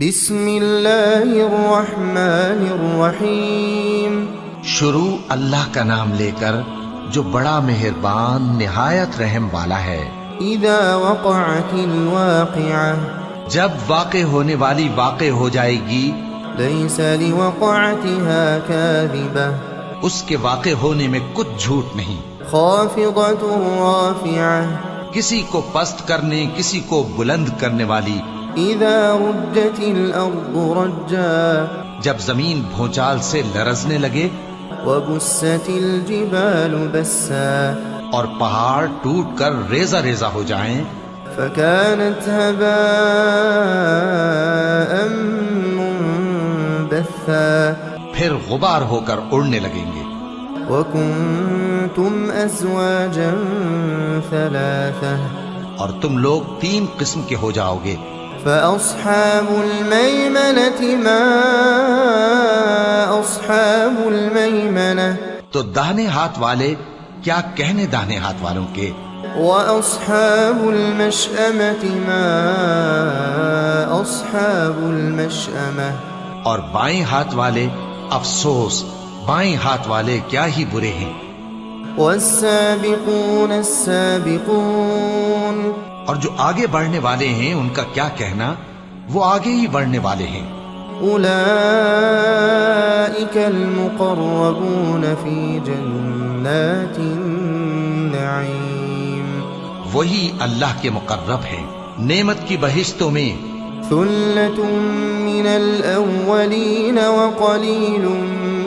بسم اللہ الرحمن الرحیم، شروع اللہ کا نام لے کر جو بڑا مہربان نہایت رحم والا ہے۔ اذا وقعت الواقعہ، جب واقع ہونے والی واقع ہو جائے گی، لیس لوقعتها کاذبہ، اس کے واقع ہونے میں کچھ جھوٹ نہیں۔ خافضۃ رافعہ، کسی کو پست کرنے کسی کو بلند کرنے والی۔ اذا رجت الارض رجا، جب زمین بھونچال سے لرزنے لگے، وبست الجبال بسا، اور پہاڑ ٹوٹ کر ریزہ ریزہ ہو جائیں، فكانت هباء منبثا، پھر غبار ہو کر اڑنے لگیں گے۔ وكنتم ازواجا ثلاثة، اور تم لوگ 3 قسم کے ہو جاؤ گے۔ فأصحاب الميمنة ما أصحاب الميمنة، تو داہنے ہاتھ والے کیا کہنے داہنے ہاتھ والوں کے، وأصحاب المشأمة ما أصحاب المشأمة، اور بائیں ہاتھ والے افسوس بائیں ہاتھ والے کیا ہی برے ہیں۔ والسابقون السابقون، اور جو آگے بڑھنے والے ہیں ان کا کیا کہنا، وہ آگے ہی بڑھنے والے ہیں۔ أولئك المقربون في جنات النعيم، وہی اللہ کے مقرب ہیں نعمت کی بہشتوں میں۔ ثلة من الأولين وقليل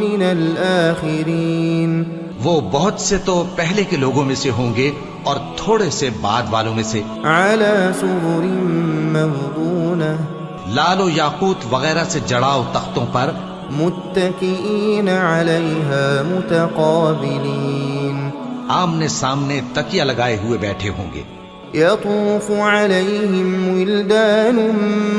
من الآخرين، وہ بہت سے تو پہلے کے لوگوں میں سے ہوں گے اور تھوڑے سے بعد والوں میں سے۔ على سرر موضونة، لال و یاقوت وغیرہ سے جڑاؤ تختوں پر، متكئين عليها متقابلين، آمنے سامنے تکیہ لگائے ہوئے بیٹھے ہوں گے۔ يطوف عليهم ولدان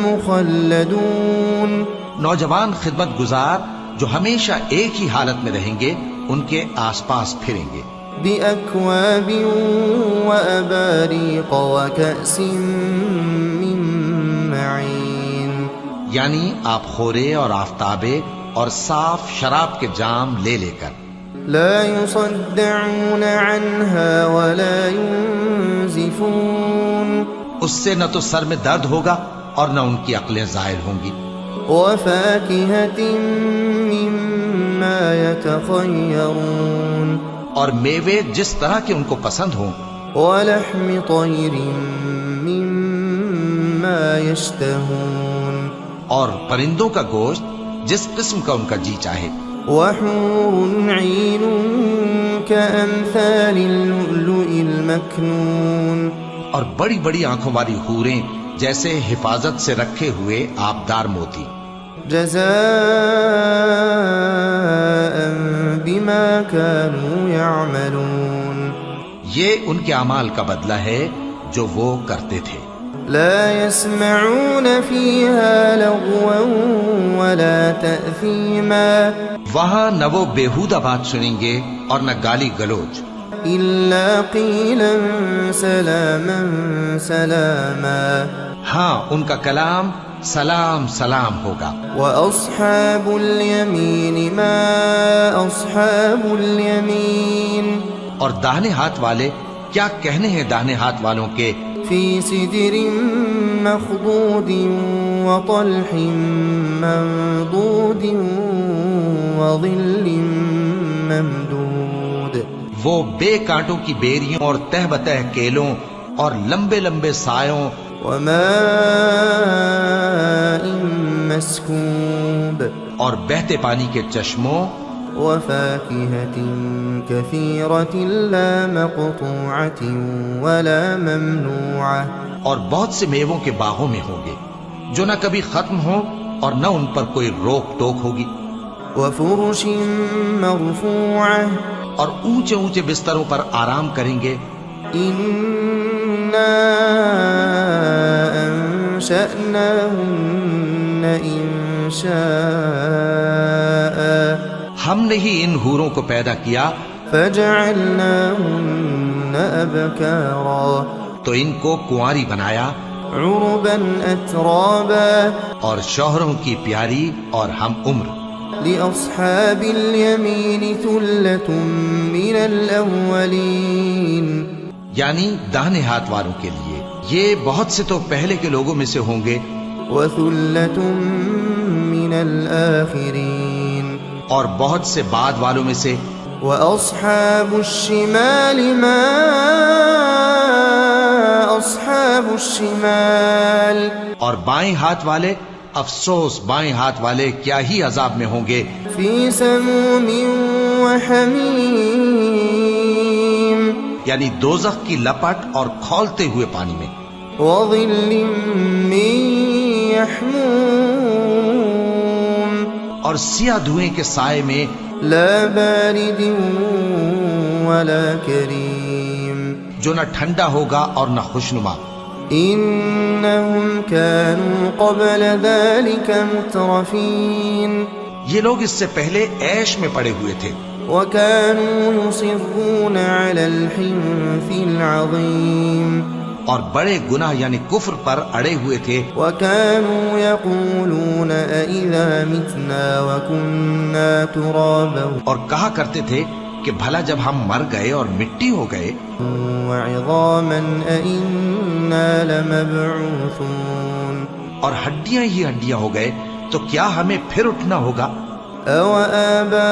مخلدون، نوجوان خدمت گزار جو ہمیشہ ایک ہی حالت میں رہیں گے ان کے آس پاس پھریں گے۔ بأكواب وأباريق وكأس من معين، یعنی آپ خورے اور آفتابے اور صاف شراب کے جام لے لے کر۔ لا يصدعون عنها ولا ينزفون، اس سے نہ تو سر میں درد ہوگا اور نہ ان کی عقلیں زائل ہوں گی۔ وفاكهة مما يتخيرون، اور میوے جس طرح کے ان کو پسند ہوں، ولحم طير مما يشتهون، اور پرندوں کا گوشت جس قسم کا ان کا جی چاہے۔ وحور عين كأمثال اللؤلؤ المكنون، اور بڑی بڑی آنکھوں والی حوریں جیسے حفاظت سے رکھے ہوئے آبدار موتی۔ جزاء بما كانوا يعملون، یہ ان کے اعمال کا بدلہ ہے جو وہ کرتے تھے۔ لا يسمعون فيها لغوا ولا تأثيما، وہاں نہ وہ بیہودہ بات سنیں گے اور نہ گالی گلوچ، إلا قيلا سلاما سلاما، ہاں ان کا کلام سلام سلام ہوگا۔ وأصحاب اليمين ما أصحاب اليمين، اور داہنے ہاتھ والے کیا کہنے ہیں داہنے ہاتھ والوں کے، في سدر مخضود وطلح منضود وظل ممدود، وہ بے کانٹوں کی بیریوں اور تہ بتہ کیلوں اور لمبے لمبے سایوں، وماء مسكوب، اور بہتے پانی کے چشموں، وفاكهة كثيرة لا مقطوعة ولا ممنوعة، اور بہت سے میووں کے باغوں میں ہوں گے جو نہ کبھی ختم ہوں اور نہ ان پر کوئی روک ٹوک ہوگی۔ وفرش مرفوعة، اور اونچے اونچے بستروں پر آرام کریں گے۔ إنا أنشأناهن إنشاء، ہم نے ہی ان حوروں کو پیدا کیا، فجعلناهن أبكارا، تو ان کو کنواری بنایا، عربا أترابا اور شوہروں کی پیاری اور ہم عمر. لأصحاب اليمين ثلة من الأولين یعنی داہنے ہاتھ والوں کے لیے یہ بہت سے تو پہلے کے لوگوں میں سے ہوں گے وثلة من الآخرين اور بہت سے بعد والوں میں سے. وأصحاب الشمال ما أصحاب الشمال اور بائیں ہاتھ والے افسوس بائیں ہاتھ والے کیا ہی عذاب میں ہوں گے. في سموم وحميم یعنی دوزخ کی لپٹ اور کھولتے ہوئے پانی میں. وظل من يحموم اور سیاہ دھوئیں کے سائے میں. لا بارد ولا كريم جو نہ ٹھنڈا ہوگا اور نہ خوشنما. إنهم كانوا قبل ذلك مترفين یہ لوگ اس سے پہلے عیش میں پڑے ہوئے تھے وكانوا يصرون على الحنث العظيم اور بڑے گناہ یعنی کفر پر اڑے ہوئے تھے. وكانوا يقولون أإذا متنا وكنا ترابا اور کہا کرتے تھے کہ بھلا جب ہم مر گئے اور مٹی ہو گئے وعظاما أإنا لمبعوثون اور ہڈیاں ہی ہڈیاں ہو گئے تو کیا ہمیں پھر اٹھنا ہوگا. أَوَآبَاؤُنَا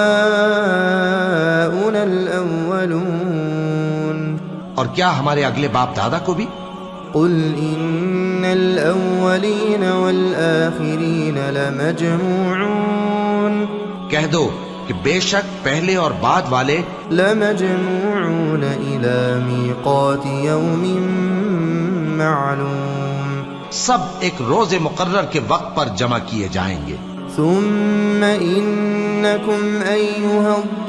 الْأَوَّلُونَ اور کیا ہمارے اگلے باپ دادا کو بھی. قُلْ إِنَّ الْأَوَّلِينَ وَالْآخِرِينَ لَمَجْمُوعُونَ کہہ دو کہ بے شک پہلے اور بعد والے لَمَجْمُوعُونَ إِلَى مِيقَاتِ يَوْمٍ مَّعْلُومٍ سب ایک روز مقرر کے وقت پر جمع کیے جائیں گے. ثم إنكم أيها الضالون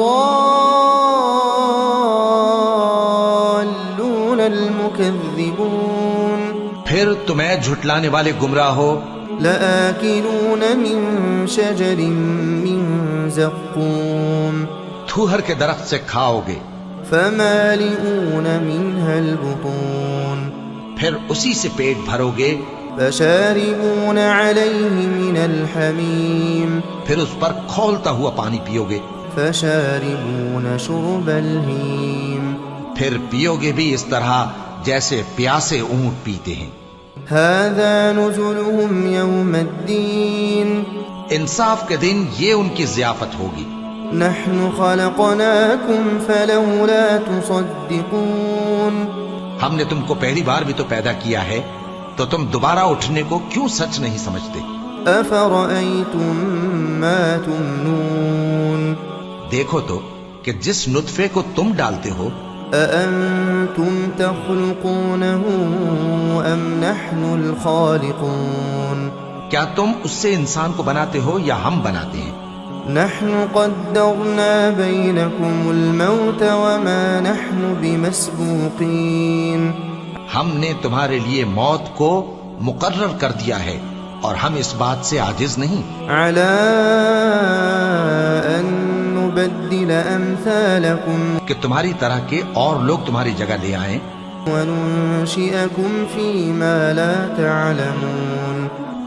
المكذبون پھر تمہیں جھٹلانے والے گمراہ ہو. لآكلون من شجر من زقوم تھوہر کے درخت سے کھاؤ گے. فمالئون منها البطون پھر اسی سے پیٹ بھرو گے. فشاربون عليه من الحميم پھر اس پر کھولتا ہوا پانی پیو گے. فشاربون شرب الهيم پھر پیو گے بھی اس طرح جیسے پیاسے اونٹ پیتے ہیں. هذا نزلهم يوم الدين انصاف کے دن یہ ان کی ضیافت ہوگی. نحن خلقناكم فلولا تصدقون ہم نے تم کو پہلی بار بھی تو پیدا کیا ہے تو تم دوبارہ اٹھنے کو کیوں سچ نہیں سمجھتے. أفرأيتم ما تمنون دیکھو تو کہ جس نطفے کو تم ڈالتے ہو أأنتم تخلقونه أم نحن الخالقون کیا تم اس سے انسان کو بناتے ہو یا ہم بناتے ہیں. نحن قدرنا بينكم الموت وما نحن بمسبوقين ہم نے تمہارے لیے موت کو مقرر کر دیا ہے اور ہم اس بات سے عاجز نہیں. على أن نبدل أمثالكم کہ تمہاری طرح کے اور لوگ تمہاری جگہ لے آئیں وننشئكم فيما لا تعلمون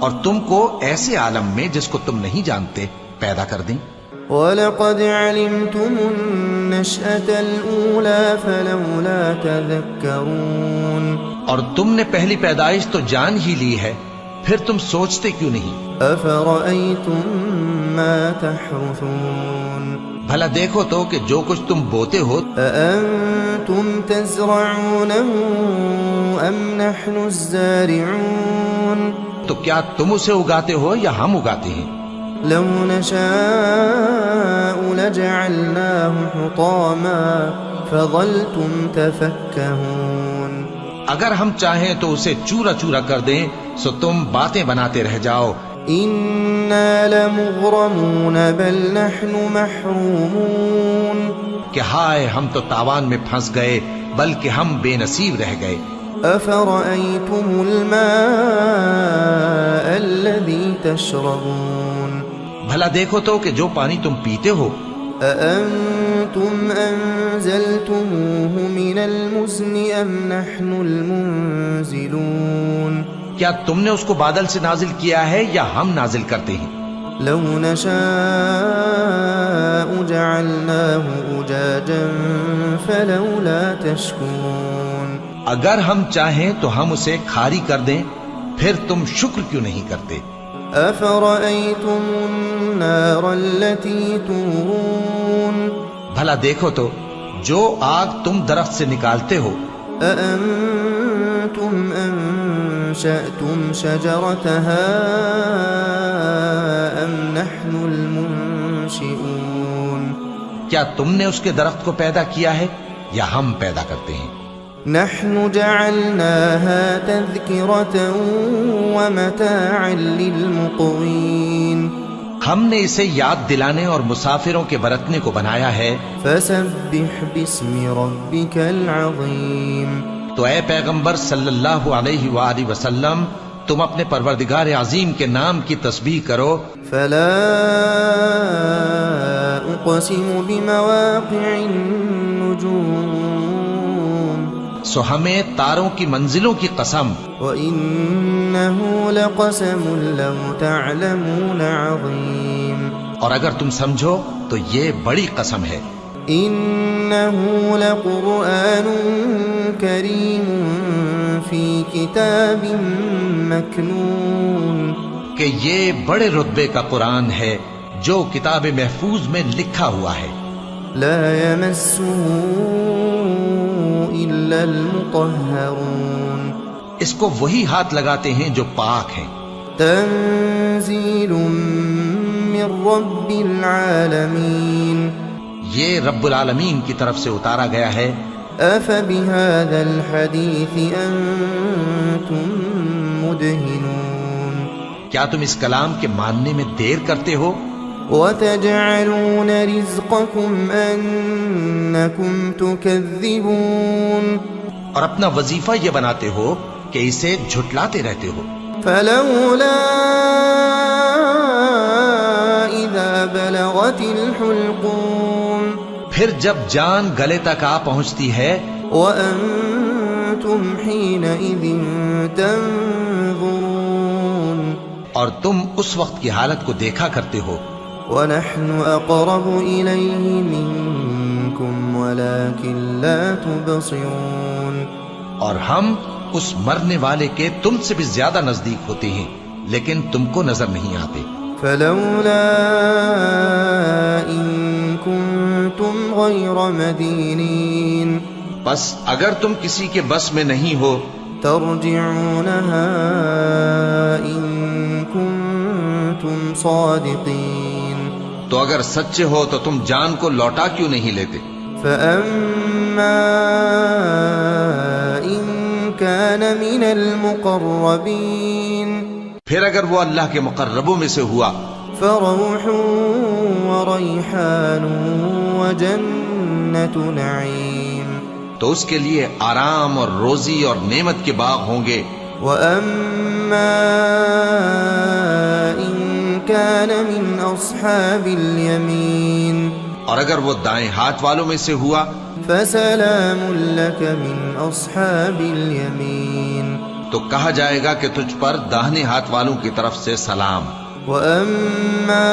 اور تم کو ایسے عالم میں جس کو تم نہیں جانتے پیدا کر دیں. وَلَقَدْ عَلِمْتُمُ النَّشْأَةَ الْأُولَى فَلَوْلَا تَذَكَّرُونَ اور تم نے پہلی پیدائش تو جان ہی لی ہے پھر تم سوچتے کیوں نہیں. أَفَرَأَيْتُم مَّا تَحْرُثُونَ بھلا دیکھو تو کہ جو کچھ تم بوتے ہو أَأَنتُمْ تَزْرَعُونَهُ أَمْ نَحْنُ الزَّارِعُونَ تو کیا تم اسے اگاتے ہو یا ہم اگاتے ہیں. لو نشاء لجعلناه حطاما فظلتم تفكهون اگر ہم چاہیں تو اسے چورا چورا کر دیں سو تم باتیں بناتے رہ جاؤ. إنا لمغرمون بل نحن محرومون کہ ہائے ہم تو تاوان میں پھنس گئے بلکہ ہم بے نصیب رہ گئے. أفرأيتم الماء الذي تشربون بھلا دیکھو تو کہ جو پانی تم پیتے ہو أأنتم أنزلتموه من المزن أم نحن المنزلون کیا تم نے اس کو بادل سے نازل کیا ہے یا ہم نازل کرتے ہیں؟ لو نشاء جعلناه أجاجا فلولا تشكرون اگر ہم چاہیں تو ہم اسے کھاری کر دیں، پھر تم شکر کیوں نہیں کرتے؟ أفرأيتم النار التي تورون بھلا دیکھو تو جو آگ تم درخت سے نکالتے ہو، أأنتم أنشأتم شجرتها أم نحن المنشئون کیا تم نے اس کے درخت کو پیدا کیا ہے یا ہم پیدا کرتے ہیں؟ نحن جعلناها تذكرة ومتاعا للمقوين ہم نے اسے یاد دلانے اور مسافروں کے برتنے کو بنایا ہے۔ فسبح باسم ربك العظيم تو اے پیغمبر صلی اللہ علیہ وآلہ وسلم، تم اپنے پروردگار عظیم کے نام کی تسبیح کرو۔ فلا أقسم بمواقع النجوم سو ہمیں تاروں کی منزلوں کی قسم، وإنه لقسم لو تعلمون عظيم اور اگر تم سمجھو تو یہ بڑی قسم ہے۔ إنه لقرآن كريم في كتاب مكنون کہ یہ بڑے رتبے کا قرآن ہے جو کتاب محفوظ میں لکھا ہوا ہے۔ لا يمسه إلا المطهرون اس کو وہی ہاتھ لگاتے ہیں جو پاک ہیں۔ تنزيل من رب العالمين یہ رب العالمین کی طرف سے اتارا گیا ہے۔ أفبهذا الحديث أنتم مدهنون کیا تم اس کلام کے ماننے میں دیر کرتے ہو؟ وتجعلون رزقكم أنكم تكذبون اور اپنا وظیفہ یہ بناتے ہو کہ اسے جھٹلاتے رہتے ہو۔ فلولا إذا بلغت الحلقوم پھر جب جان گلے تک آ پہنچتی ہے، وأنتم حينئذ تنظرون اور تم اس وقت کی حالت کو دیکھا کرتے ہو، ونحن أقرب إليه منكم ولكن لا تبصرون اور ہم اس مرنے والے کے تم سے بھی زیادہ نزدیک ہوتے ہیں لیکن تم کو نظر نہیں آتے۔ فلولا إن كنتم غير مدينين بس اگر تم کسی کے بس میں نہیں ہو ترجعونها إن كنتم صادقين تو اگر سچے ہو تو تم جان کو لوٹا کیوں نہیں لیتے؟ فأما إن كان من المقربين پھر اگر وہ اللہ کے مقربوں میں سے ہوا فروح وريحان وجنة نعيم تو اس کے لیے آرام اور روزی اور نعمت کے باغ ہوں گے۔ وأما إن كان من أصحاب اليمين اور اگر وہ دائیں ہاتھ والوں میں سے ہوا فسلام لك من أصحاب اليمين تو کہا جائے گا کہ تجھ پر داہنے ہاتھ والوں کی طرف سے سلام۔ وأما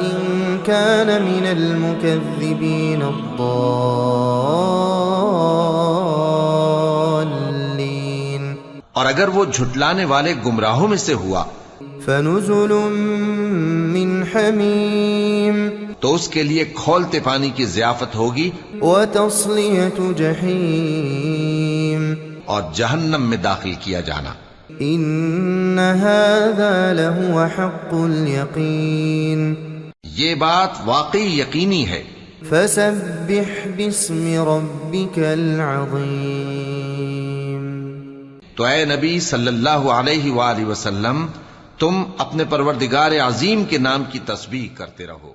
إن كان من المكذبين الضالين اور اگر وہ جھٹلانے والے گمراہوں میں سے ہوا فنزل من حميم تو اس کے لیے کھولتے پانی کی ضیافت ہوگی وتصلية جحيم اور جہنم میں داخل کیا جانا۔ إن هذا لهو حق اليقين یہ بات واقعی یقینی ہے۔ فسبح باسم ربك العظيم تو اے نبی صلی اللہ علیہ وآلہ وسلم، تم اپنے پروردگار عظیم کے نام کی تسبیح کرتے رہو۔